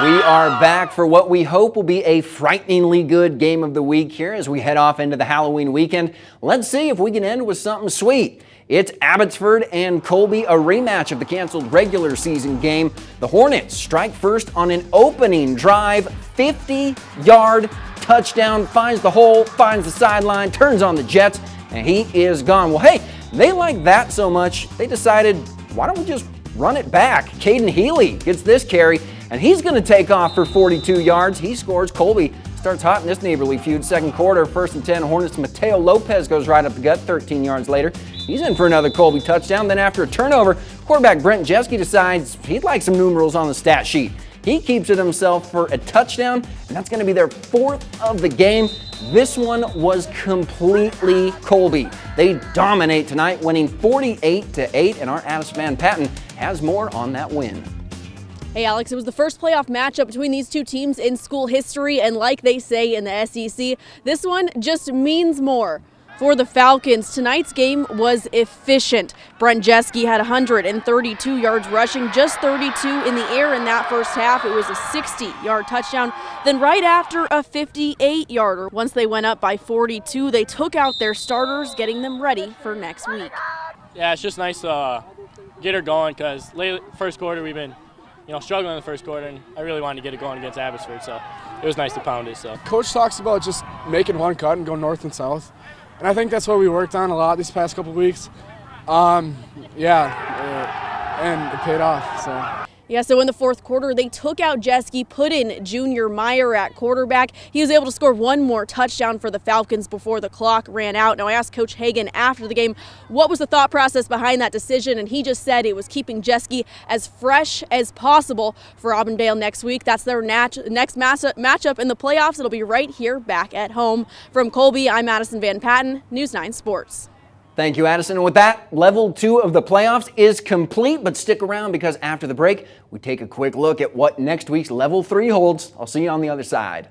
We are back for what we hope will be a frighteningly good game of the week here as we head off into the Halloween weekend. Let's see if we can end with something sweet. It's Abbotsford and Colby, a rematch of the canceled regular season game. The Hornets strike first on an opening drive, 50-yard touchdown, finds the hole, finds the sideline, turns on the Jets, and he is gone. Well, hey, they like that so much, they decided, why don't we just run it back? Caden Healy gets this carry, and he's going to take off for 42 yards. He scores. Colby starts hot in this neighborly feud. Second quarter, 1st and 10, Hornets. Mateo Lopez goes right up the gut 13 yards later. He's in for another Colby touchdown. Then after a turnover, quarterback Brent Jeske decides he'd like some numerals on the stat sheet. He keeps it himself for a touchdown, and that's going to be their 4th of the game. This one was completely Colby. They dominate tonight, winning 48-8, and our Addison Van Patten has more on that win. Hey Alex, it was the first playoff matchup between these two teams in school history, and like they say in the SEC, this one just means more. For the Falcons, tonight's game was efficient. Brent Jeske had 132 yards rushing, just 32 in the air in that first half. It was a 60-yard touchdown. Then right after, a 58-yarder. Once they went up by 42, they took out their starters, getting them ready for next week. Yeah, it's just nice to get her going because late first quarter we've been struggling in the first quarter, and I really wanted to get it going against Abbotsford, so it was nice to pound it. So Coach talks about just making one cut and go north and south. And I think that's what we worked on a lot these past couple weeks. And it paid off. So in the fourth quarter, they took out Jeske, put in Junior Meyer at quarterback. He was able to score one more touchdown for the Falcons before the clock ran out. Now, I asked Coach Hagan after the game what was the thought process behind that decision, and he just said it was keeping Jeske as fresh as possible for Auburndale next week. That's their next matchup in the playoffs. It'll be right here back at home. From Colby, I'm Addison Van Patten, News 9 Sports. Thank you, Addison. And with that, level 2 of the playoffs is complete, but stick around because after the break, we take a quick look at what next week's level 3 holds. I'll see you on the other side.